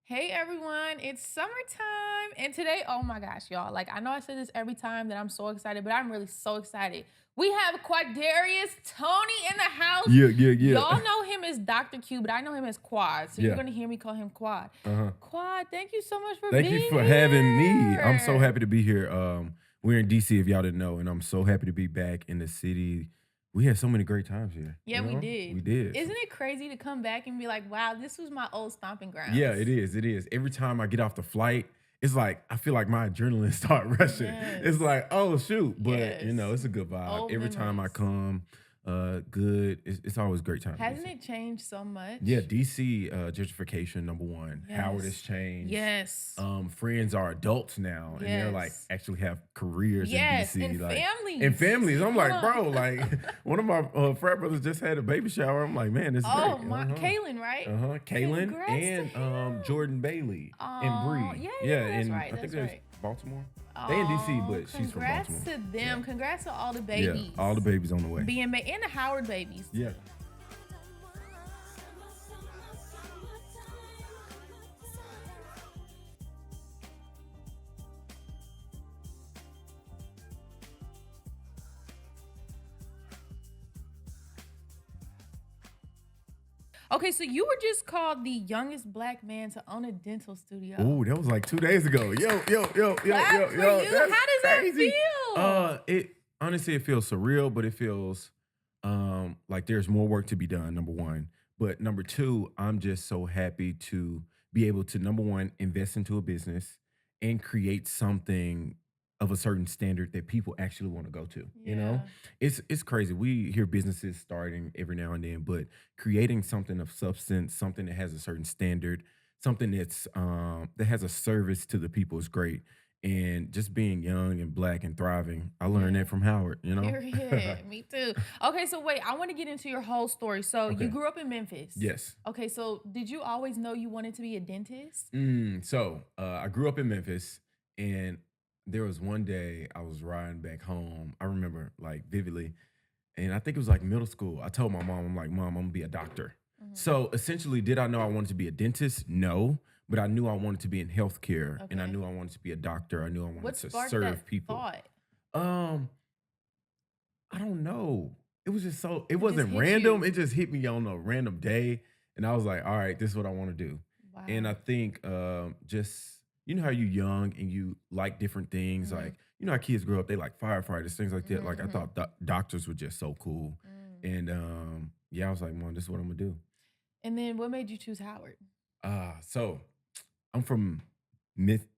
Hey everyone, it's summertime. And today, oh my gosh, y'all. Like, I know I say this every time that I'm so excited, but I'm really so excited. We have Quadarius Tony in the house. Yeah. Y'all know him as Dr. Q, but I know him as Quad. So you're Yeah. gonna hear me call him Quad. Uh-huh. Quad, thank you so much for Thank you being for having me. I'm so here. happy to be here. We're in DC if y'all didn't know, and I'm so happy to be back in the city. We had so many great times here. Yeah, we We did. did. Isn't it crazy to come back and be like, wow, this was my old stomping Yeah, grounds? it is. It is. Every time I get off the flight, it's like I feel like my adrenaline start rushing. It's Yes. like, oh shoot. But Yes. it's a good vibe. Old Every time I memories. come, good. It's always a great time in Hasn't DC. it changed so Yeah, much? DC gentrification number one. Howard has Yes. changed. Yes. Friends are adults now, and they're like Yes. actually have careers in Yes, DC, and like and families. families. I'm Come like, on. bro, like one of my frat brothers just had a baby shower. I'm like, man, this is great. Oh my, Kaylin, right? Kaylin Congrats to and him. Jordan Bailey and Oh, Bree. yeah, Yeah, yeah, that's and right. I think That's there's right. Baltimore. They in DC, Oh, but she's from congrats Baltimore. to Yeah, them. Congrats to all the yeah, babies. all the babies on the way. And the Howard babies. Yeah. Okay, so you were just called the youngest black man to own a dental studio. Oh, that was like 2 days ago. Clap for you. That's How does that crazy. feel? It honestly it feels surreal, but it feels like there's more work to be done, number one. But number two, I'm just so happy to be able to number one, invest into a business and create something of a certain standard that people actually want to go to. Yeah. It's crazy. We hear businesses starting every now and then, but creating something of substance, something that has a certain standard, something that has a service to the people is great. And just being young and black and thriving, I learned Yeah. that from Howard. Period. Me too. Okay, so wait, I want to get into your whole story. So you Okay. grew up in Memphis. Yes. Okay, so did you always know you wanted to be a dentist? I grew up in Memphis, and there was one day I was riding back home. I remember like vividly, and I think it was like middle school. I told my mom, I'm like, Mom, I'm gonna be a doctor. Mhm. So essentially, did I know I wanted to be a dentist? No, but I knew I wanted to be in healthcare, and I Okay. knew I wanted to be a doctor. I knew I wanted What to sparked that serve people. thought? Um, I don't know. It was just so. It It just wasn't hit random. you. It just hit me on a random day, and I was like, all right, this is what I want to do. And I Wow. think just how you young and you like different things, Mm-hmm. like how kids grow up, they like firefighters, things like that. Like I Mm-hmm. thought doctors were just so cool, Mm. and yeah, I was like, Mom, this is what I'm gonna do. And then what made you choose Howard? So I'm from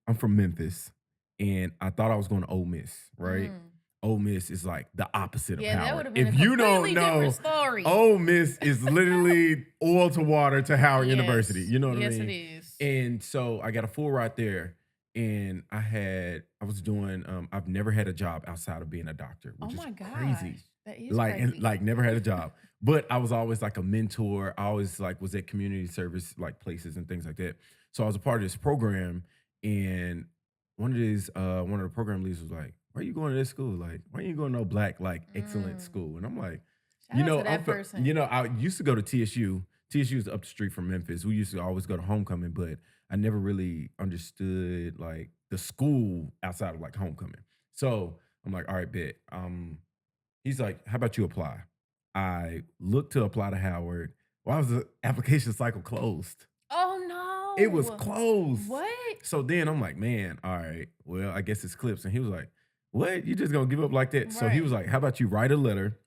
I'm from Memphis, and I thought I was going to Ole Miss, right? Mm. Ole Miss is like the opposite of Yeah, that would Howard. have been a If you don't completely different know, story. Ole Miss is literally oil to water to Howard University. Yes. You know what I Yes, it mean? is. And so I got a full ride there, and I was doing I've never had a job outside of being a doctor, Oh which is my gosh. crazy. That is Like and crazy. like never had a job. But I was always like a mentor. I always like was at community service like places and things like that. So I was a part of this program, and one of the program leaders was like, "Why are you going to this school? Like, why are you going to no black like excellent Mm. school?" And I'm like, Shout out to I that felt, person. I used to go to TSU. TSU is up the street from Memphis. We used to always go to homecoming, but I never really understood like the school outside of like homecoming. So I'm like, all right, bet. He's like, how about you apply? I looked to apply to Howard. Why was the application cycle closed? Oh It was no. closed. What? So then I'm like, man, all right, well, I guess it's clips. And he was like, what? You just gonna give up like that? So he was Right. like, how about you write a letter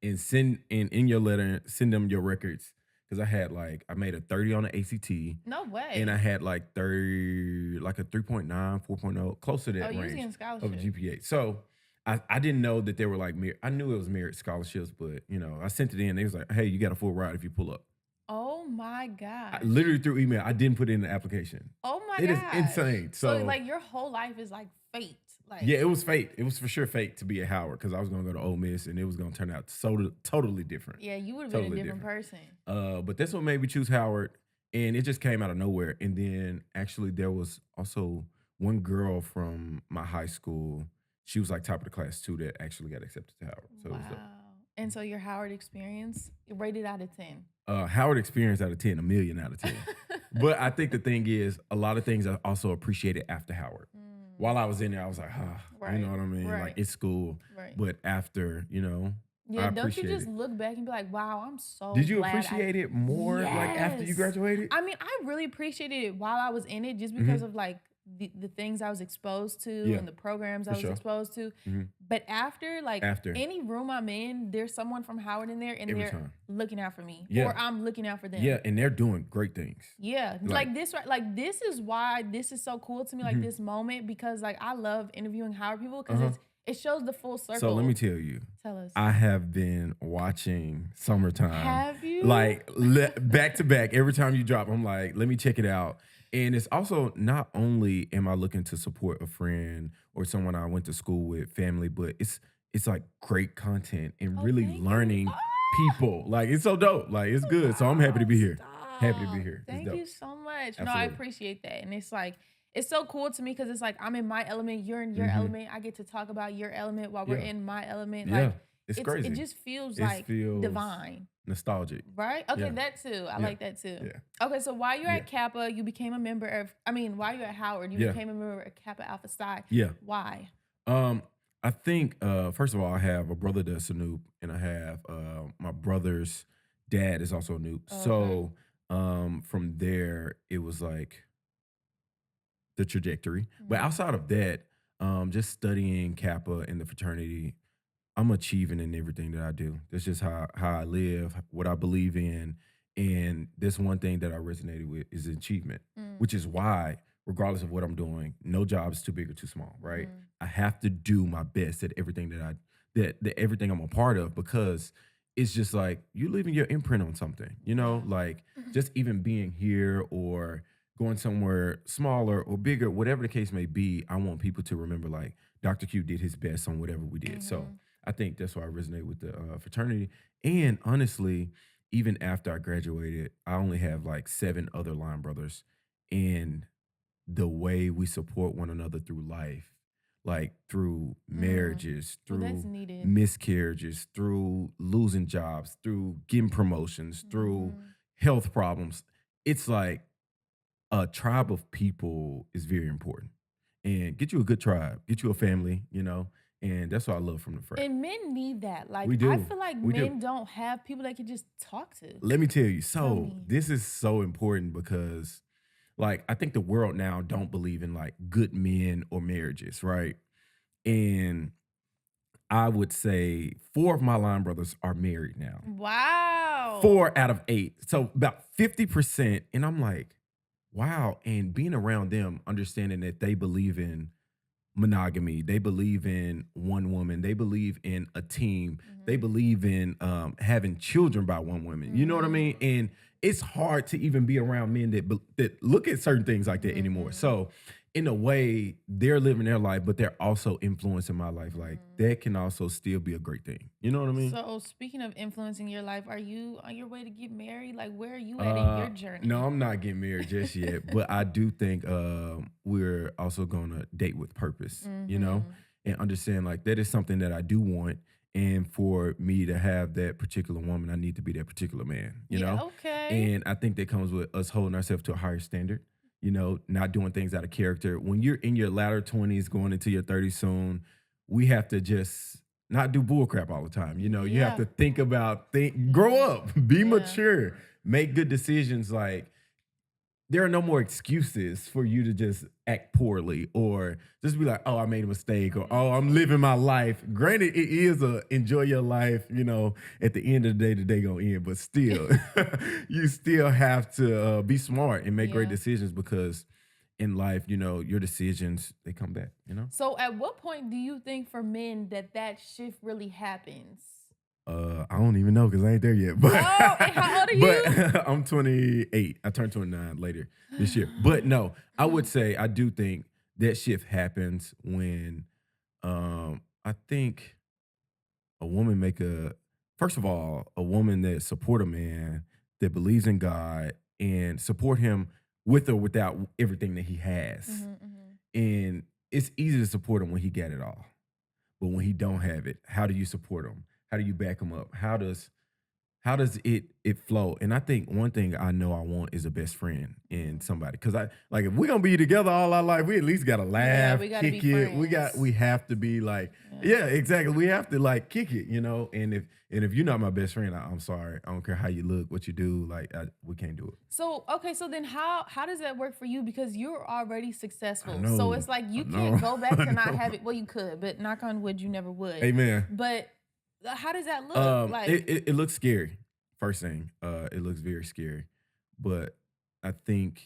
and send in your letter, send them your records. Cause I made a 30 on the ACT, No and I way. had like 30, like a 3.9, 4.0, close to Oh, that you was range getting of scholarship. GPA. So I didn't know that they were like I knew it was merit scholarships, but I sent it in. They was like, hey, you got a full ride if you pull up. Oh my I gosh. literally through email. I didn't put it in the application. Oh my It is gosh. insane. So So like your whole life is like fate. yeah, Like, it was fate. It was for sure fate to be at Howard because I was gonna go to Ole Miss and it was gonna turn out so totally different. yeah, you would have been a Totally different different. person. But that's what made me choose Howard, and it just came out of nowhere. And then actually, there was also one girl from my high school. She was like top of the class too that actually got accepted to Howard. So it was dope. Wow. And so your Howard experience, rated out of 10. Howard experience out of 10, a million out of 10. But I think the thing is, a lot of things I also appreciated after Howard. Mm, While I was in there, I was like, you know right, what I mean? Like right, it's school. right. But after, I Yeah, don't you appreciate just it. look back and be like, wow, I'm so Did you glad I appreciate it more like after you yes. graduated? I mean, I really appreciated it while I was in it just because Hmm. of like the things I was exposed to Yeah, and the programs I for was sure. exposed to. Hmm. But after, like After any room I'm in, there's someone from Howard in there and every they're time. looking out for me Yeah. or I'm looking out for Yeah. them. And they're doing great things. Yeah, Like, like this, right? Like this is why this is so cool to me, like mhm. this moment, because like I love interviewing Howard people because Uh-huh. it shows the full So let me circle. tell you, Tell us. I have been watching Summertime Have you? like back to back. Every time you drop, I'm like, let me check it out. And it's also not only am I looking to support a friend or someone I went to school with, family, but it's like great content and Oh, really thank you. learning Ah! people. Like it's so dope. Like it's good. So I'm happy to Wow, be here. Happy to be stop. here. It's Thank dope. you so much. No, I Absolutely. appreciate that. And it's like, it's so cool to me because it's like I'm in my element, you're in your Hmm. element. I get to talk about your element while we're Yeah. in my element. Yeah. Like It's it crazy. just feels It like feels divine. nostalgic. Right? Okay, Yeah. that too. I Yeah. like that too. Yeah. Okay, so while you're Yeah. at Kappa, you became a member of, I mean, while you're at Howard, you Yeah. became a member of Kappa Alpha Psi. Yeah. Why? Um, I think first of all, I have a brother that's a noob, and I have my brother's dad is also a noob. Okay. So from there, it was like the trajectory. But Mm, outside of that, just studying Kappa and the fraternity, I'm achieving in everything that I do. That's just how I live, what I believe in, and this one thing that I resonated with is achievement, mm, which is why, regardless of what I'm doing, no job is too big or too small, right? mm, I have to do my best at everything that everything I'm a part of because it's just like you leaving your imprint on something, yeah. like just even being here or going somewhere smaller or bigger, whatever the case may be. I want people to remember like Dr. Q did his best on whatever we did. So Hmm. I think that's why I resonate with the fraternity. And honestly, even after I graduated, I only have like 7 other line brothers. And the way we support one another through life, like through Mm. marriages, Well, that's through needed. miscarriages, through losing jobs, through getting promotions, through Hmm. health problems, it's like a tribe of people is very important. And get you a good tribe, get you a family, and that's what I love from the frat. And men need that. Like, We I do. feel like We do. men don't have people they can just talk to. Let me tell you. Tell So me. this is so important because like I think the world now don't believe in like good men or marriages, right? And I would say 4 of my line brothers are married now. Wow. 4 out of 8. So about 50%. And I'm like, wow. And being around them, understanding that they believe in monogamy. They believe in one woman. They believe in a team. They Hmm. believe in having children by one woman. You know what I Hmm. mean? And it's hard to even be around men that look at certain things like that anymore. Hmm. So, in a way, they're living their life, but they're also influencing my life. Like Hmm. that can also still be a great thing. You know what I mean? So, speaking of influencing your life, are you on your way to get married? Like, where are you at in your No, journey? I'm not getting married just yet, but I do think we're also gonna date with purpose, Hmm. and understand like that is something that I do want. And for me to have that particular woman, I need to be that particular man, Yeah, okay. And I think that comes with us holding ourselves to a higher standard, not doing things out of character. When you're in your latter 20s, going into your 30s soon, we have to just not do bull crap all the time. You have Yeah. to think, grow Yeah. up, be Yeah. mature, make good decisions. Like there are no more excuses for you to just act poorly or just be like, oh, I made a mistake or oh, I'm living my life. Granted, it is a enjoy your life, at the end of the day gonna end, but still, you still have to be smart and make great Yeah. decisions because in life, your decisions, they come back, So, at what point do you think for men that shift really happens? I don't even know because I ain't there yet. But Oh, and how old are but you? I'm 28. I turned 29 later this year. But no, I would say I do think that shift happens when I think a woman make a first of all, a woman that support a man that believes in God and support him with or without everything that he has. Hmm. Hmm. And it's easy to support him when he got it all. But when he don't have it, how do you support him? How do you back him up? how does it flow? And I think one thing I know I want is a best friend in somebody. Cause I like if we're gonna be together all our life, we at least gotta Yeah, laugh, we gotta be kick it. friends. We have to be like, Yeah. yeah, exactly. We have to like kick it, you know. And if you're not my best friend, I'm sorry. I don't care how you look, what you do, like we can't do it. So okay, so then how does that work for you? Because you're already I successful. So know. it's like I you can't know. go back I to not know. have it. Well, you could, but knock on wood, you never would. Amen. But how does that look? Like, It looks scary. First thing, it looks very scary, but I think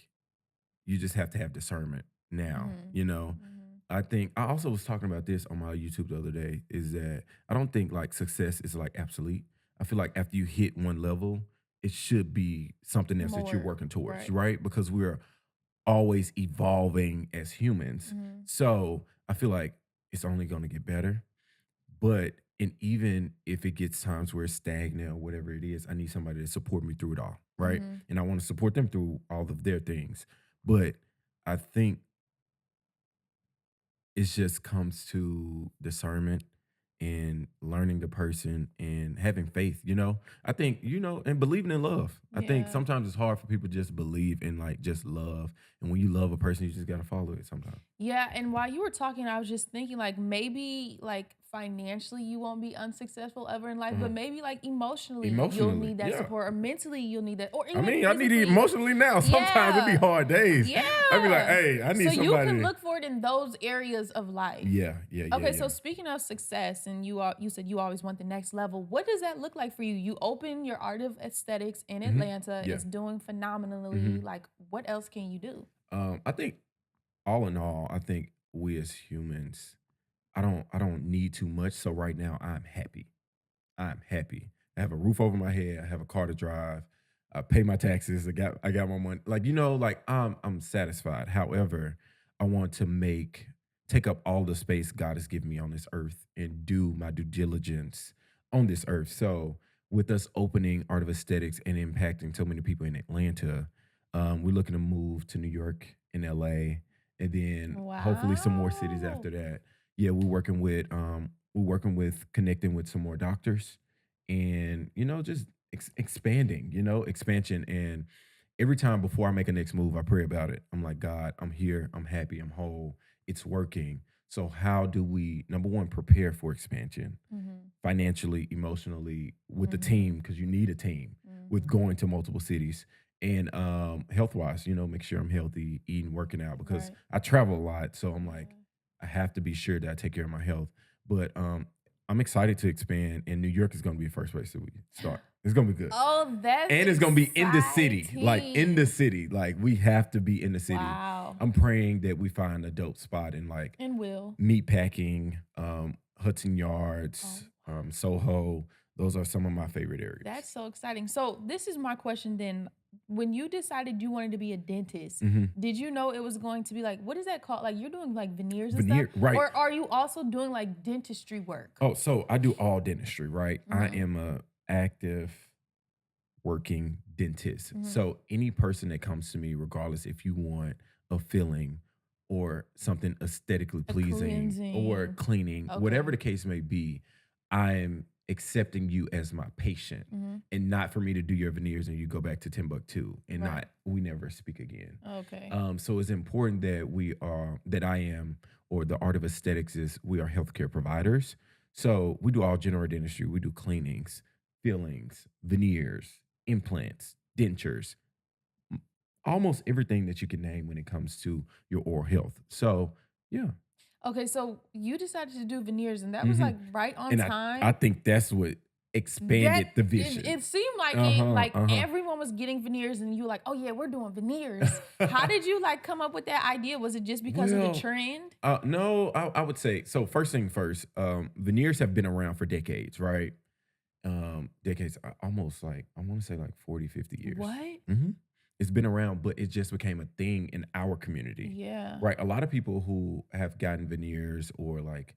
you just have to have discernment now. mhm, You know, mhm, I think I also was talking about this on my YouTube the other day. Is that I don't think like success is like absolute. I feel like after you hit one level, it should be something else that you're more working towards, right. right? Because we're always evolving as humans. Mhm, So I feel like it's only going to get better. But and even if it gets times where it's stagnant or whatever it is, I need somebody to support me through it all, right? mhm. And I want to support them through all of their things. But I think it just comes to discernment and learning the person and having faith, you know? I think, you know, and believing in love. I think Yeah. sometimes it's hard for people to just believe in like just love. And when you love a person, you just gotta follow it sometimes. Yeah, and while you were talking, I was just thinking like maybe like financially you won't be unsuccessful ever in life, but Mhm. maybe like emotionally you'll Emotionally, need that yeah. support, or mentally you'll need that, or I even mean, I need it physically. emotionally now. Sometimes it be Yeah. hard days. I be like, Yeah. hey, I So need you can somebody. look for it in those areas of life. Yeah, yeah, yeah, Okay, so yeah. speaking of success, and you said you always want the next level. What does that look like for you? You open your Art of Aesthetics in Hmm. Atlanta. Yeah. It's doing phenomenally. Hmm. Like, what else can you do? I think all in all, I think we as humans, I don't need too much. So right now, I'm happy. I'm happy. I have a roof over my head. I have a car to drive. I pay my taxes. I got my money. Like, you know, like I'm satisfied. However, I want to take up all the space God has given me on this earth and do my due diligence on this earth. So with us opening Art of Aesthetics and impacting so many people in Atlanta, we're looking to move to New York and LA and then hopefully some more cities after Wow. that. Yeah, we're working with connecting with some more doctors and you know just expanding, you know, expansion. And every time before I make a next move I pray about it. I'm like, God, I'm here, I'm happy, I'm whole, it's working. So how do we, number one, prepare for expansion Mhm. financially, emotionally, with the team, Mhm. because you need a team with Mhm. going to multiple cities, and health wise, you know, make sure I'm healthy, eating, working out, because Right. I travel a lot. So I'm like, Yeah. I have to be sure that I take care of my health. But I'm excited to expand, and New York is going to be the first place that we start. It's going to be good. Oh, that's And it's gonna be in the city, like in the exciting. city. Like we have to be in the city. Wow. I'm praying that we find a dope spot in like And will. meat packing, Hudson Oh, Yards, wow. Soho. Those are some of my favorite That's areas. so exciting. So this is my question then. When you decided you wanted to be a dentist, Hmm. did you know it was going to be like, what is that called? Like you're doing like veneers and stuff? Veneer, right? Or are you also doing like dentistry work? Oh, so I do all dentistry, right? I Mm-hmm. am a active working dentist. Mm-hmm. So any person that comes to me, regardless if you want a filling or something aesthetically A pleasing or cleansing. cleaning, whatever Okay. the case may be, I'm accepting you as my patient Mm-hmm. and not for me to do your veneers and you go back to Timbuktu and Right. not we never speak again. Okay. So it's important that that I am, or the art of aesthetics is we are healthcare providers. So we do all general dentistry. We do cleanings, fillings, veneers, implants, dentures, m- almost everything that you can name when it comes to your oral health. So yeah. Okay, so you decided to do veneers and that was Hmm. like right on And I time. think that's what That expanded the vision. it seemed like Uh it, huh. like Uh huh. everyone was getting veneers and you were like, oh yeah, we're doing veneers. How did you like come up with that idea? Was it just because of the Well, trend? no, I would say so. First thing first, veneers have been around for decades, right? Decades, almost like I want to say like 40, 50 years. What? Hmm. It's been around, but it just became a thing in our community, Yeah. right? A lot of people who have gotten veneers or like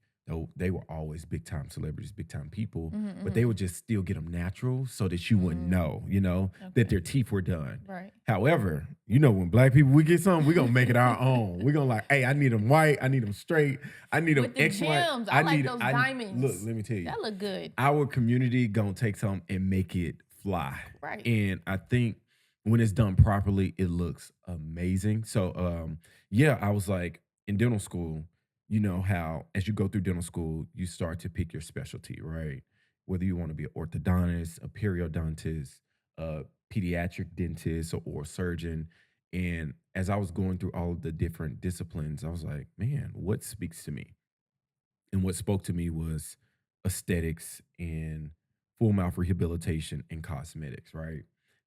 they were always big time celebrities, big time people, Mm-hmm, but they mm-hmm. would just still get them natural so that you wouldn't know, you know, that Okay. their teeth were done. Right. However, you know, when black people we get something, we're gonna make it our own. We're gonna like, hey, I need them white, I need them straight, I need them With the excellent. gems. I I like need those I look, diamonds. let me tell you, That look good. our community gonna take something and make it fly. Right. And I think when it's done properly, it looks amazing. So yeah, I was like in dental school, you know how as you go through dental school, you start to pick your specialty, right? Whether you want to be an orthodontist, a periodontist, a pediatric dentist, or oral surgeon. And as I was going through all of the different disciplines, I was like, man, what speaks to me? And what spoke to me was aesthetics and full mouth rehabilitation and cosmetics, right?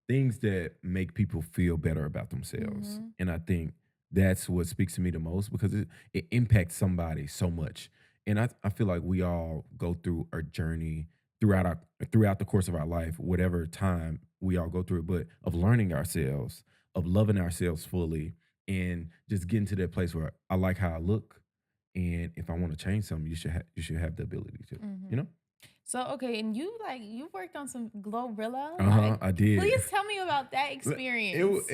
Things that make people feel better about themselves. Mhm. And I think that's what speaks to me the most because it impacts somebody so much. And I feel like we all go through our journey throughout the course of our life, whatever time we all go through it, but of learning ourselves, of loving ourselves fully, and just getting to that place where I like how I look, and if I want to change something, you should have the ability to, you Mhm. know? So, okay, and you worked on some GloRilla? Uh-huh, Like, I did. please tell me about that Look, it wa experience.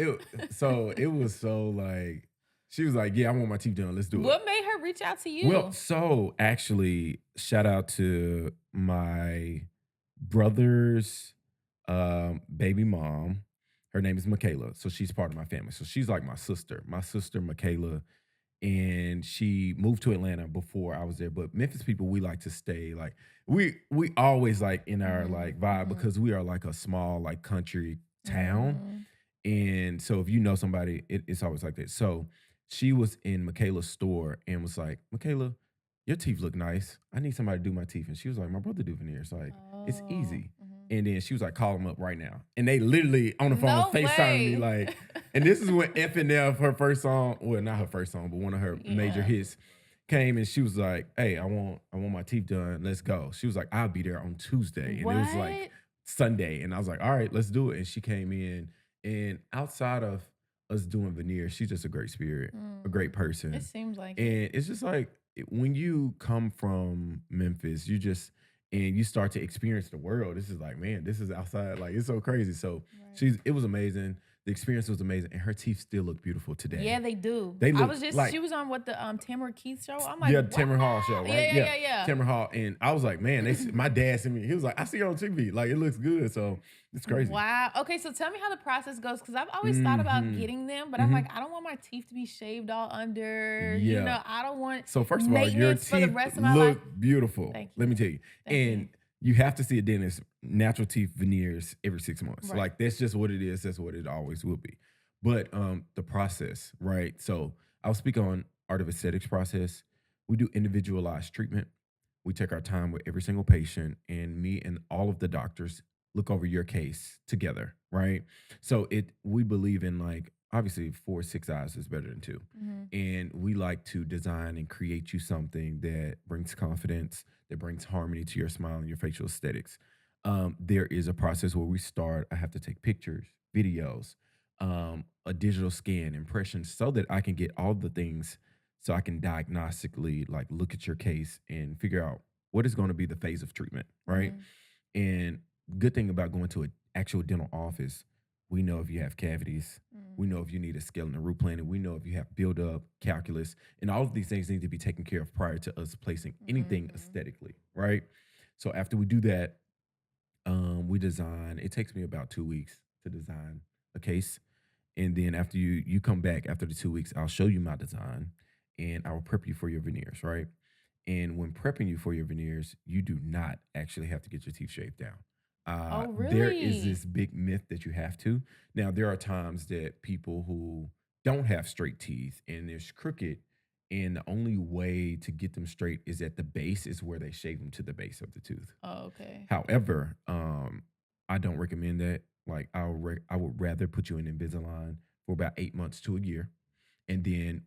it was so, like she was like, "Yeah, I want my teeth done, let's do it." What made her reach out to Well, you? so, actually, shout out to my brother's, baby mom. Her name is Michaela, so she's part of my family, so she's like my sister. My sister, Michaela, and she moved to Atlanta before I was there. But Memphis people, we like to stay like we always like in our Mhm, like vibe mhm, because we are like a small like country town. mhm. And so if you know somebody, it's always like that. So she was in Michaela's store and was like, Michaela, your teeth look nice. I need somebody to do my teeth. And she was like, my brother do veneers. Like, it's Oh, easy. mhm. And then she was like, call him up right now. And they literally on the phone No FaceTiming me way. like, and this is when F and F, her first song, well, not her first song, but one of her major Yeah. hits came and she was like, hey, I want my teeth done. Let's go. She was like, I'll be there on Tuesday. And it was like What? Sunday. And I was like, all right, let's do it. And she came in and outside of us doing veneers, she's just a great spirit, a great Mm. It person. seems like it. And it's just like when you come from Memphis, you just and you start to experience the world. This is like, man, this is outside. Like it's so crazy. So Right. it was amazing. The experience was amazing, and her teeth still look beautiful Yeah, today. they do. They I look was just like she was on what the Tamara Keith show. I'm like, yeah, "What?" Tamron Hall show, Yeah, right? yeah, Yeah, yeah, yeah. Tamron Hall, and I was like, man, my dad sent me. He was like, I see her on TV, like it looks good, so it's crazy. Wow. Okay, so tell me how the process goes because I've always thought about Hmm. getting them, but I'm Hmm. like, I don't want my teeth to be shaved all under. Yeah. I don't want So first of all, your maintenance for the teeth rest of my life. look beautiful. Thank Let me you. tell you. Thank you. And you have to see a dentist, natural teeth veneers every 6 months. Right. Like that's just what it is. That's what it always will be. But the process, right? So I'll speak on art of aesthetics process. We do individualized treatment. We take our time with every single patient, and me and all of the doctors look over your case together, right? So we believe in like obviously 4 6 eyes is better than two. Mhm. And we like to design and create you something that brings confidence, that brings harmony to your smile and your facial aesthetics. There is a process where we start. I have to take pictures, videos, a digital scan, impressions, so that I can get all the things, so I can diagnostically like look at your case and figure out what is going to be the phase of treatment, right? Mhm. And good thing about going to an actual dental office, we know if you have cavities, we know Mhm. if you need a skeleton root planning, we know if you have buildup, calculus, and all of these things need to be taken care of prior to us placing anything Mhm. aesthetically, right? So after we do that, we design. It takes me about 2 weeks to design a case, and then after you come back after the 2 weeks, I'll show you my design, and I will prep you for your veneers, right? And when prepping you for your veneers, you do not actually have to get your teeth shaved down. Oh, There is really? this big myth that you have to. Now, there are times that people who don't have straight teeth and they're crooked, and the only way to get them straight is at the base, is where they shave them to the base of the tooth. Oh, okay. However, I don't recommend that. Like, I would rather put you in Invisalign for about 8 months to a year, and then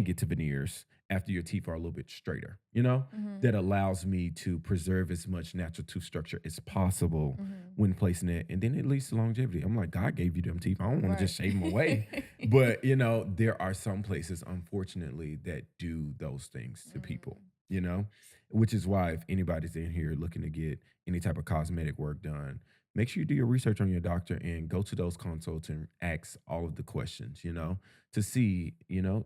get to veneers after your teeth are a little bit straighter, Mhm. that allows me to preserve as much natural tooth structure as possible Mhm. when placing it. And then it leads to longevity. I'm like, God gave you them teeth. I don't want to Right. just shave them away. But, there are some places, unfortunately, that do those things to people, Mm. which is why if anybody's in here looking to get any type of cosmetic work done, make sure you do your research on your doctor and go to those consults and ask all of the questions, to see,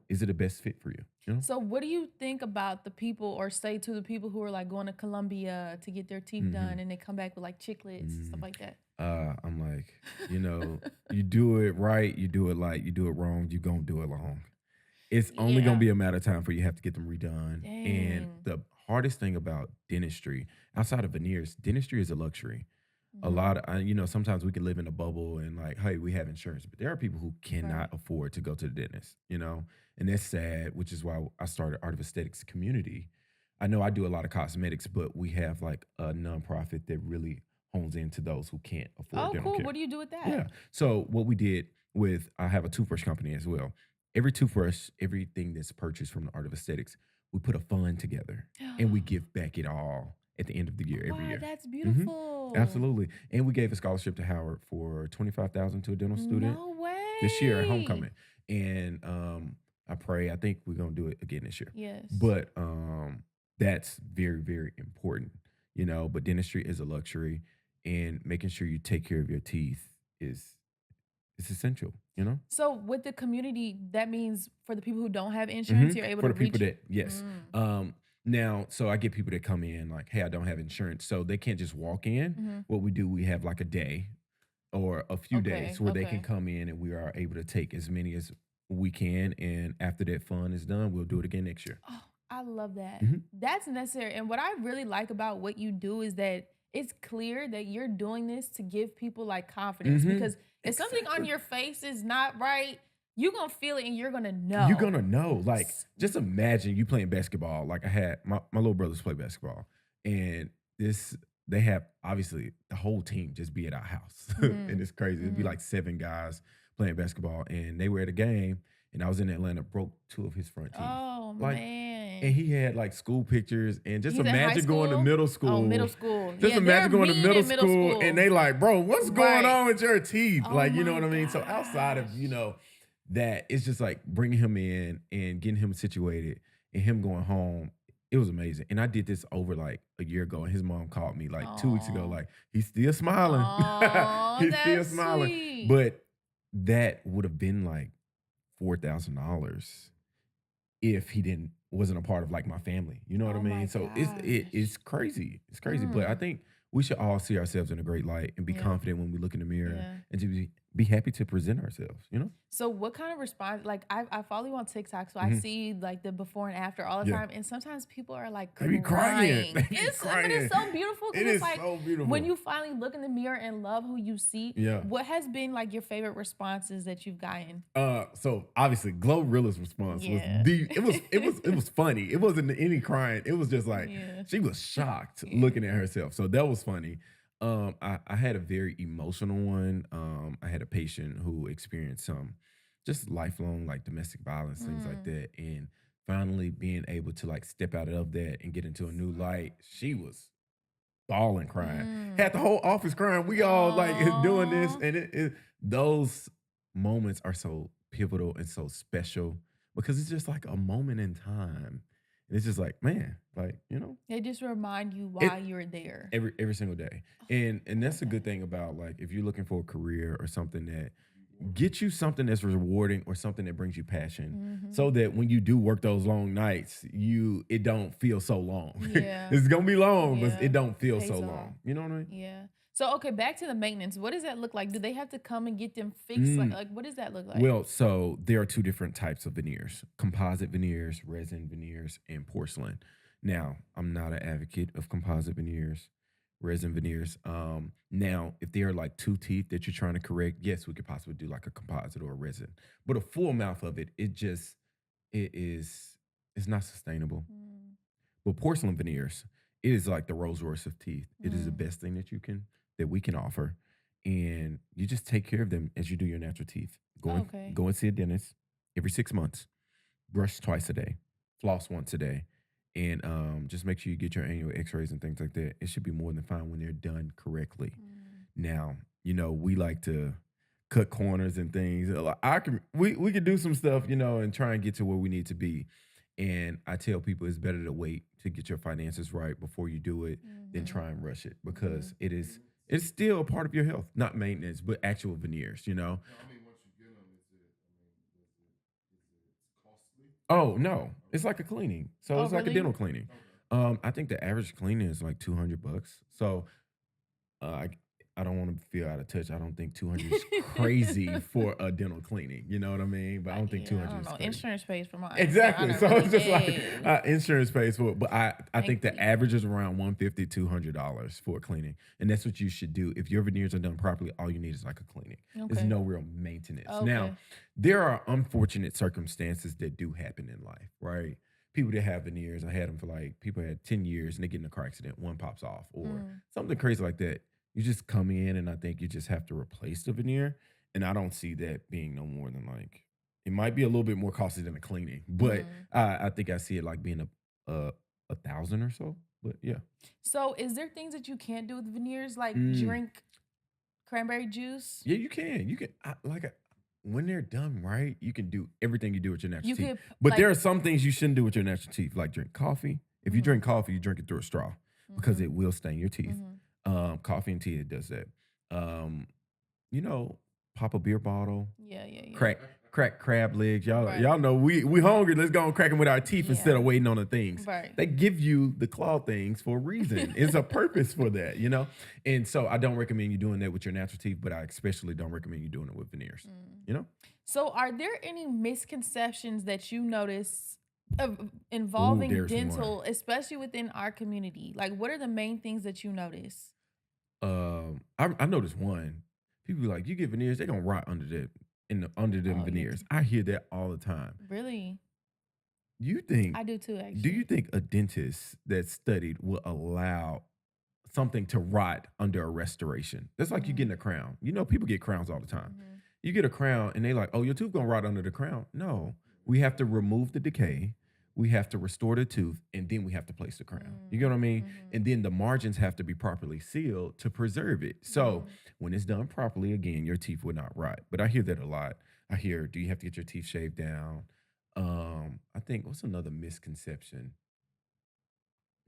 is it a best fit for you? You know? So what do you think about the people, or say to the people who are like going to Colombia to get their teeth Hmm. done and they come back with like chiclets, stuff Mm. like that? I'm like, you do it right, you do it like, you do it wrong, you gonna do it long. It's only gonna Yeah. be a matter of time for you have to get them redone. And Dang. the hardest thing about dentistry, outside of veneers, dentistry is a luxury. A lot Mhm. of, sometimes we can live in a bubble and like, hey, we have insurance, but there are people who cannot Right. afford to go to the dentist, and that's sad, which is why I started Art of Aesthetics community. I know I do a lot of cosmetics, but we have like a nonprofit that really hones into those who can't afford Oh, dental cool. care. What do you do with that? Yeah. So what we did I have a toothbrush company as well. Every toothbrush, everything that's purchased from the Art of Aesthetics, we put a fund together and we give back it all at the end of the year, every Wow, year. that's Hmm. beautiful. Absolutely. And we gave a scholarship to Howard for 25,000 to a dental student No this year at way. homecoming. And I think we're gonna do it again this year. Yes. But that's very, very important. But dentistry is a luxury, and making sure you take care of your teeth is essential. So with the community, that means for the people who don't have insurance, Mhm. you're able For to the people reach. that, yes. Mm. Now, so I get people that come in like, "Hey, I don't have insurance." So they can't just walk in. Hmm. What we do, we have like a day or a few days Okay. where they can Okay. come in and we are able to take as many as we can, and after that fun is done, we'll do it again next year. Oh, I love that. Mhm. That's necessary. And what I really like about what you do is that it's clear that you're doing this to give people like confidence, Mhm. because if something on Exactly. your face is not right, you're going to feel it and you're going to You're know. gonna know. Like, S- just imagine you playing basketball. Like I had my little brothers play basketball, and this they have obviously the whole team just be at our house, and Mhm. it's crazy. It'd be Mhm. like 7 guys playing basketball, and they were at a game, and I was in Atlanta, broke 2 of his front teeth, Oh like. And man. he had like school pictures, and just He's in high imagine going to school? middle Oh, middle school. school. Just Yeah, they're imagine going to mean middle in middle school, and school. they like, bro, what's going Right. on with your teeth? Oh Like, you know my what I mean? So outside of gosh. that, it's just like bringing him in and getting him situated and him going home. It was amazing. And I did this over like a year ago, and his mom called me like 2 weeks ago, Oh. like, he's still smiling. Oh, He's still that's smiling. sweet. But that would have been like $4,000 if he didn't wasn't a part of like my family. You know what I Oh my mean? So it's gosh. crazy. It's crazy. But I Mm. think we should all see ourselves in a great light and be Yeah. confident when we look in the mirror Yeah. and to be happy to present ourselves. So what kind of response, like I follow you on TikTok, so I Mhm. see like the before and after all the Yeah. time. And sometimes people are like They be crying. They crying. be But it's crying. so beautiful It because it's is like so when beautiful. you finally look in the mirror and love who you see, Yeah. what has been like your favorite responses that you've gotten? So obviously GloRilla's response was Yeah. it was funny. It wasn't any crying. It was just like Yeah. she was shocked Yeah. looking at herself. So that was funny. I had a very emotional one. I had a patient who experienced some just lifelong like domestic violence, things like Mm. that. And finally being able to like step out of that and get into a new light, she was bawling, crying. Mm. Had the whole office crying. We all like doing this, Aw. and those moments are so pivotal and so special because it's just like a moment in time. And it's just like, man, like They just remind you why it you're there. every single day. Oh, And I that's love a good that. thing about like if you're looking for a career or something that get you something that's rewarding or something that brings you passion Mhm. so that when you do work those long nights, it don't feel so long. Yeah. It's gonna be long, but it Yeah. don't It feel so pays off. long. You know what I Yeah. So okay, back to the maintenance. What does that look like? Do they have to come and get them fixed? mean? Like what does that look like? Well, so there are two different types of veneers: composite veneers, resin veneers, and porcelain. Now, I'm not an advocate of composite veneers, resin veneers. Now, if there are like two teeth that you're trying to correct, yes, we could possibly do like a composite or a resin. But a full mouth of it is it's not sustainable. Mm. But porcelain veneers, it is like the Rolls Royce of teeth. It is the Mm. best thing that we can offer. And you just take care of them as you do your natural teeth. Okay. Go and see a dentist every 6 months, brush twice a day, floss once a day, and just make sure you get your annual x-rays and things like that. It should be more than fine when they're done correctly. Mm. Now, we like to cut corners and things. We could do some stuff, and try and get to where we need to be. And I tell people it's better to wait to get your finances right before you do it than Mhm. try and rush it because Mhm. it is It's still a part of your health, not maintenance, but actual veneers, you know? No, I mean, once you get them, is it? I mean, is it costly? Oh, no. It's Okay. like a cleaning. So Oh, it's like a really? dental cleaning. Okay. I think the average cleaning is like 200 bucks. So Uh, I I don't want to feel out of touch. I don't think 200 is crazy for a dental cleaning. You know what I mean? But I don't think Yeah, I 200 don't is know. crazy. Insurance pays for mine, so I Exactly. don't So really. it's just like Yeah. insurance pays for it. But I think Thank the you. average is around 150, $200 for a cleaning. And that's what you should do. If your veneers are done properly, all you need is like a cleaning. There's Okay. no real maintenance. Now, Okay. there are unfortunate circumstances that do happen in life, right? People that have veneers, I had them for like people had 10 years and they get in a car accident, one pops off, or Mm. something crazy like that. You just come in and I think you just have to replace the veneer. And I don't see that being no more than like it might be a little bit more costly than a cleaning, but Mm. I think I see it like being a 1,000 or so. But yeah. So, is there things that you can't do with veneers, like Mm, drink cranberry juice? yeah, you can. You can when they're done right, you can do everything you do with your natural You teeth. could But there like. are some things you shouldn't do with your natural teeth, like drink coffee. If you Mhm. drink coffee, you drink it through a straw because Mhm. it will stain your teeth. Mhm. Coffee and tea, it does that. Um, you know, pop a beer bottle, Yeah. Yeah. Yeah. crack crab legs. Y'all Right. know we hungry. Let's go and crack them with our teeth instead Yeah. of waiting on the things. Right. They give you the claw things for a reason. It's a purpose for that, you know? And so I don't recommend you doing that with your natural teeth, but I especially don't recommend you doing it with veneers. Mm. You know? So, are there any misconceptions that you notice of Ooh, involving there's one. dental, especially within our community? Like, what are the main things that you notice? I noticed one. People be like, you get veneers, they're gonna rot under them Oh, your veneers. I hear that all the time. really? You think I do too, do you actually. think a dentist that studied will allow something to rot under a restoration? That's like you getting a Mm. crown. You know, people get crowns all the time. Mhm. You get a crown and they like, oh, your tooth gonna rot under the crown. No, we have to remove the decay. We have to restore the tooth, and then we have to place the crown. You get what I Mm. mean? Mhm. And then the margins have to be properly sealed to preserve it. So Mhm. when it's done properly, again, your teeth will not rot. But I hear that a lot. I hear, do you have to get your teeth shaved down? I think what's another misconception?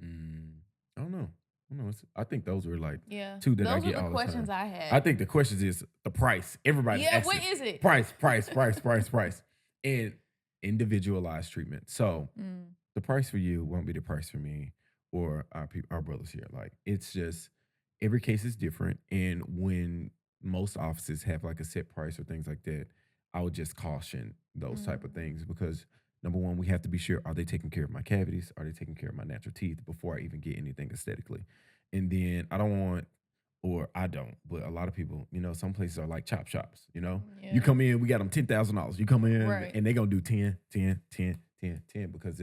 Mm, I don't know. I don't know. I think those were like Yeah. two that I Those were get the all the questions time. I I had. think the question is the price. Everybody's Yeah, what asking is it? price, price, price, price, price, and individualized treatment. So Mm. the price for you won't be the price for me or our brothers here. Like it's just every case is different, and when most offices have like a set price or things like that, I would just caution those type of Mm. things because number one, we have to be sure are they taking care of my cavities? Are they taking care of my natural teeth before I even get anything aesthetically? And then I don't want or I don't, but a lot of people, you know, some places are like chop shops, you know. You Yeah. come in, we got them $10,000. You come in Right. and they gonna do 10, 10, 10, 10, 10 because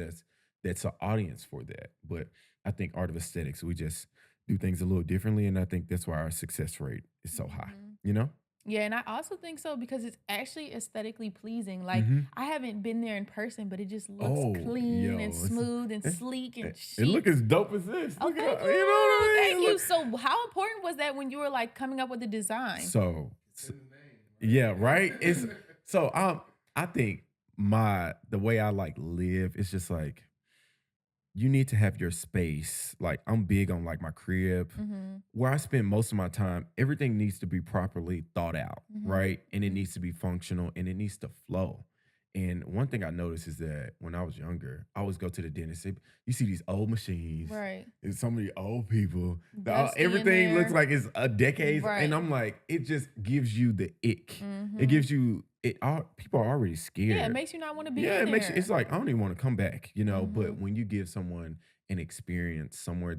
that's an audience for that. But I think art of aesthetics, we just do things a little differently. And I think that's why our success rate is so high, Mhm. you know? Yeah, and I also think so because it's actually aesthetically pleasing. Like, Hmm. I haven't been there in person, but it just looks Oh, clean and yo, smooth and it's, sleek and it look chic. as dope as this. Oh, Look thank at, you know what you. I Thank mean? you. Look. So, how important was that when you were like coming up with the design? So, It's in the name, yeah, right. It's right? so I think the way I like live, it's just like you need to have your space. Like I'm big on like my crib Mhm. where I spend most of my time. Everything needs to be properly thought out, Mhm. right? And it Mhm. needs to be functional and it needs to flow. And one thing I noticed is that when I was younger, I always go to the dentist. You see these old machines Right. and so many old people. Dusty in Everything looks there. like it's a decades, and Right. I'm like, it just gives you the ick. It Mhm. gives you it. All people are already Yeah, it scared. makes you not want to be Yeah, in it makes you it's there. like, I don't even wanna come back, you know, but Mhm. when you give someone an experience somewhere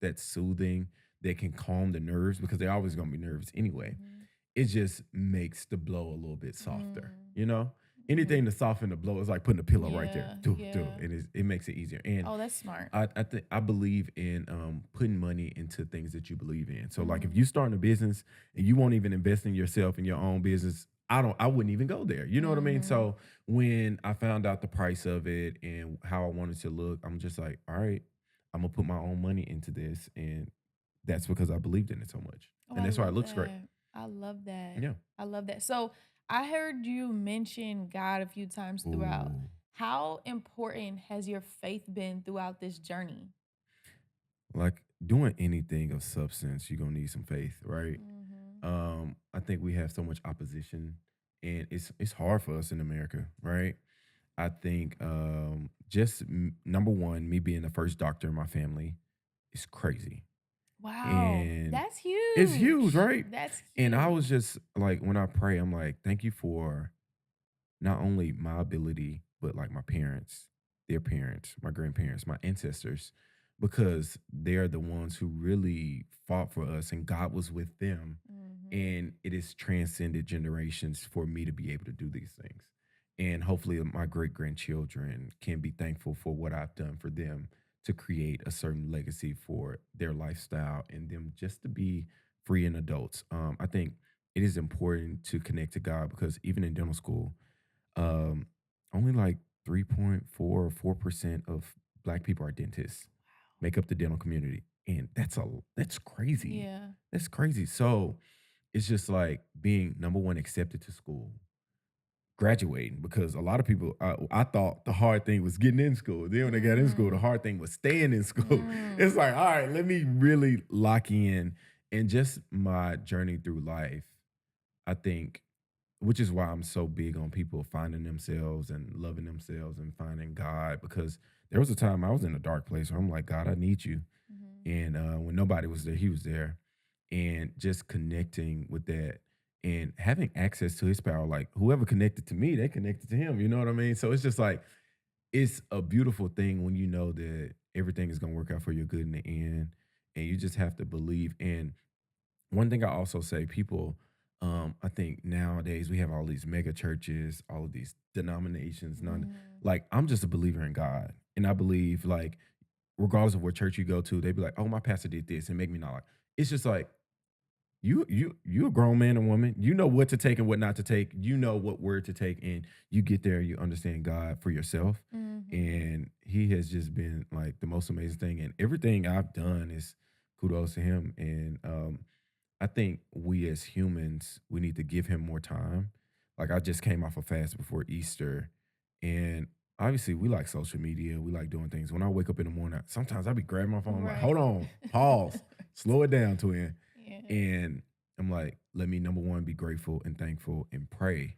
that's soothing, that can calm the nerves because they're always gonna be nervous anyway, Mhm. it just makes the blow a little bit softer, Mm. you know? Yeah. Anything to soften the blow is like putting a pillow right there. Yeah. Do, do, Yeah. and it makes it easier, and Oh, that's smart. I think I believe in putting money into things that you believe in. So like if Mhm. you starting a business and you won't even invest in yourself in your own business, I wouldn't even go there. You know what I mean? Mhm. So when I found out the price of it and how I wanted to look, I'm just like, all right, I'm gonna put my own money into this. And that's because I believed in it so much. Oh, And I that's why it love looks great. that. I love that. Yeah. I love that. So I heard you mention God a few times throughout. Ooh. How important has your faith been throughout this journey? Like doing anything of substance, you're gonna need some faith, right? Mhm. I think we have so much opposition, and it's hard for us in America, right? I think just number one, me being the first doctor in my family is crazy, Wow, and that's it's huge, huge. right? That's And I was huge. just like, when I pray, I'm like, thank you for not only my ability, but like my parents, their parents, my grandparents, my ancestors, because they're the ones who really fought for us and God was with them. Mhm. And it has transcended generations for me to be able to do these things. And hopefully, my great grandchildren can be thankful for what I've done for them to create a certain legacy for their lifestyle and them just to be free and adults. I think it is important to connect to God because even in dental school, um, only like 3.4 or 4% of black people are dentists, make up the dental community. And that's crazy. Yeah. That's crazy. So it's just like being number one accepted to school, graduating, because a lot of people, I thought the hard thing was getting in school. Then when they got in school, the Mm. hard thing was staying in school. It's Mm. like, all right, let me really lock in. And just my journey through life, I think, which is why I'm so big on people finding themselves and loving themselves and finding God. Because there was a time I was in a dark place where I'm like, God, I need you. Mhm. And when nobody was there, he was there. And just connecting with that and having access to his power. Like whoever connected to me, they connected to him. You know what I mean? So it's just like, it's a beautiful thing when you know that everything is going to work out for your good in the end. And you just have to believe. And one thing I also say, people, I think nowadays we have all these mega churches, all of these denominations, none, Mhm. like I'm just a believer in God. And I believe like regardless of what church you go to, they be like, oh, my pastor did this and make me not like. It's just like you a grown man and woman. You know what to take and what not to take. You know what word to take, and you get there. You understand God for yourself, Mhm. and He has just been like the most amazing thing. And everything I've done is kudos to Him. And I think we as humans we need to give Him more time. Like I just came off a fast before Easter, and obviously we like social media. We like doing things. When I wake up in the morning, sometimes I be grabbing my phone. I'm like, Right. hold on, pause, slow it down, twin. Yeah. And I'm like, let me number one be grateful and thankful and pray.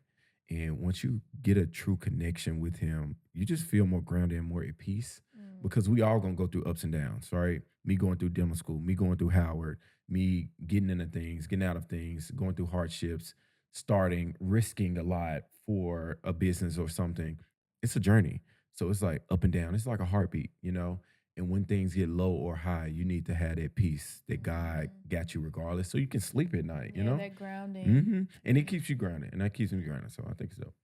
And once you get a true connection with him, you just feel more grounded and more at peace Mm. because we all gonna go through ups and downs, right? Me going through dental school, me going through Howard, me getting into things, getting out of things, going through hardships, starting, risking a lot for a business or something. It's a journey. So it's like up and down. It's like a heartbeat, you know? And when things get low or high, you need to have that peace that God Mhm. got you regardless, so you can sleep at night, you Yeah, know? that grounding. And it keeps you grounded, and that keeps me grounded. So I think so.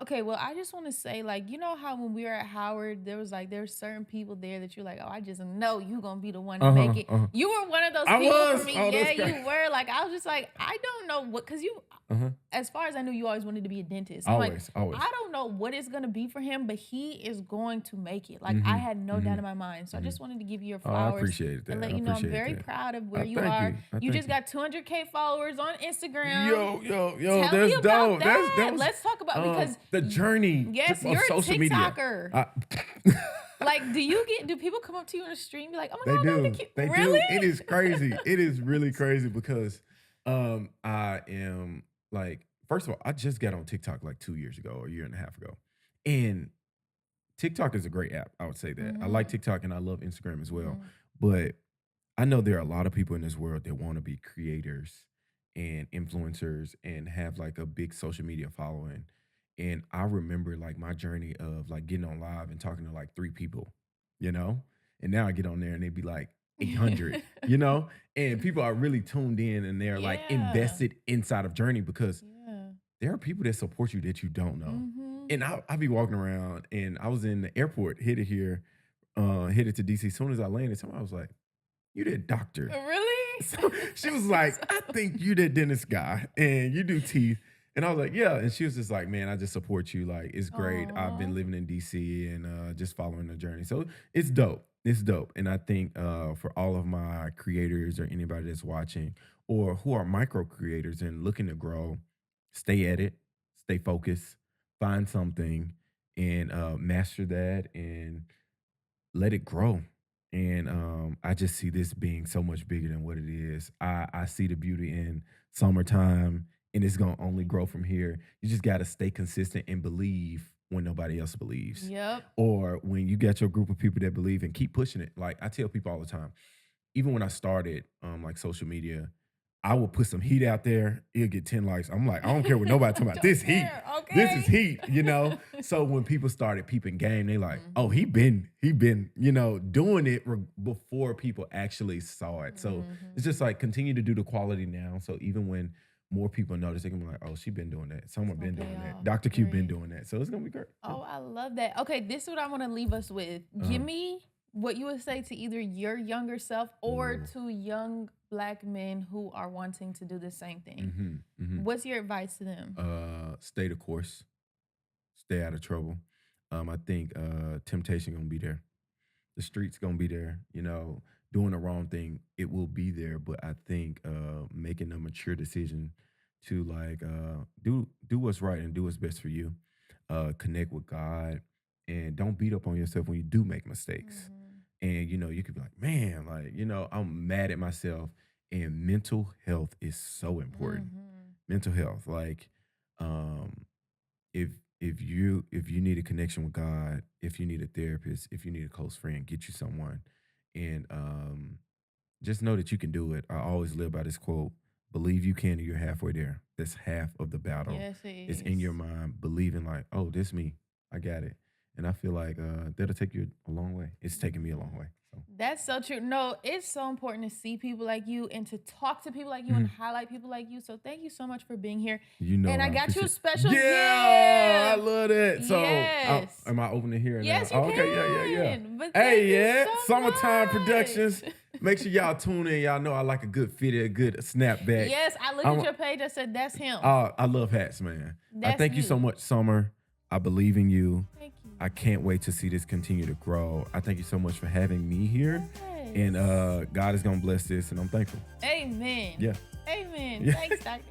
Okay, well, I just want to say, like, you know how when we were at Howard, there was like there's certain people there that you're like, oh, I just know you gonna be the one to Uh make huh. it. Uh huh. You were one of those I people for was. me. Oh, Yeah, that's great. you were. Like, I was just like, I don't know what, cause you, Uh huh. as far as I knew, you always wanted to be a dentist. I'm like, Always. Always. I don't know what it's gonna be for him, but he is going to make it. Like, I Mm-hmm. had no doubt Mm-hmm. in my mind. So I Mm-hmm. just wanted to give you your Oh, I flowers appreciate and that. let I you know I'm appreciate very that. proud of where I you thank are. you. I You thank just you. got 200K followers on Instagram. Yo, Tell me that's about dope. That that. was Let's talk about because the journey yes, of you're a social media. TikToker. I, Like, do people come up to you in the street and be like, "Oh my They god, I love do. the cute." They do. It Really? is crazy. It is really crazy because I am like, first of all, I just got on TikTok like 2 years ago or a year and a half ago. And TikTok is a great app. I would say that. I like Mhm. TikTok and I love Instagram as well. Mhm. But I know there are a lot of people in this world that want to be creators and influencers and have like a big social media following. And I remember like my journey of like getting on live and talking to like three people, you know? And now I get on there and they be like 800, you know? And people are really tuned in and they're like Yeah. invested inside of Journey because Yeah. there are people that support you that you don't know. Mhm. And I be walking around and I was in the airport, headed here, headed to DC. As soon as I landed, somebody was like, you that doctor. Really? So she was like, So I think you that dentist guy and you do teeth. And I was like, yeah. And she was just like, man, I just support you. Like, it's great. I've Aw. been living in DC and just following the journey. So it's dope. It's dope. And I think for all of my creators or anybody that's watching or who are micro creators and looking to grow, stay at it, stay focused, find something and master that and let it grow And I just see this being so much bigger than what it is. I see the beauty in summertime, and it's gonna only grow from here. You just gotta stay consistent and believe when nobody else believes, Yep. or when you get your group of people that believe and keep pushing it. Like I tell people all the time, even when I started like social media, I will put some heat out there. It'll get 10 likes. I'm like, I don't care what nobody talking about. Don't This heat. care, This is okay? heat, you know? So when people started peeping game, they like, oh, Mhm. he been, doing it before people actually saw it. So it's Mhm. just like continue to do the quality now. So even when more people notice, they can be like, oh, she been doing that. It's Someone gonna been pay doing that. off. Dr. Q been Period. doing that. So it's gonna be great. Yeah. Oh, I love that. Okay, this is what I want to leave us with. Give Uh-huh. me what you would say to either your younger self or Ooh. to young Black men who are wanting to do the same thing. Mm-hmm. What's your advice to them? Stay the course. Stay out of trouble. I think temptation gonna be there. The streets gonna be there. Doing the wrong thing, it will be there. But I think making a mature decision to like do what's right and do what's best for you. Connect with God and don't beat up on yourself when you do make mistakes. Mhm. And you could be like, man, like I'm mad at myself. And mental health is so important. Mhm. Mental health, like um, if if you need a connection with God, if you need a therapist, if you need a close friend, get you someone, and just know that you can do it. I always live by this quote: "Believe you can, and you're halfway there." That's half of the battle. Yes, it It's in your is. mind, believing like, "Oh, this me, I got it," and I feel like that'll take you a long way. It's taken me a long Mhm. way. So, That's so true. No, it's so important to see people like you and to talk to people like you and mhm. highlight people like you. So thank you so much for being here. You know, And I I got you a appreciate. special Yeah, I gift. love that. So, Yes. am I opening here now? Yes, you Oh, okay, yeah. can. But thank Hey, you yeah, summertime so productions. much. Make sure y'all tune in. Y'all know I like a good fitted, a good snapback. Yes, I looked I'm, at your page. I said, that's him. I love hats, man. I That's thank you so you. much, Summer. I believe in you. Thank you. I can't wait to see this continue to grow. I thank you so much for having me here, and Yes. God is gonna bless this, and I'm thankful. Amen. Yeah. Amen. Yeah. Thanks, Dr.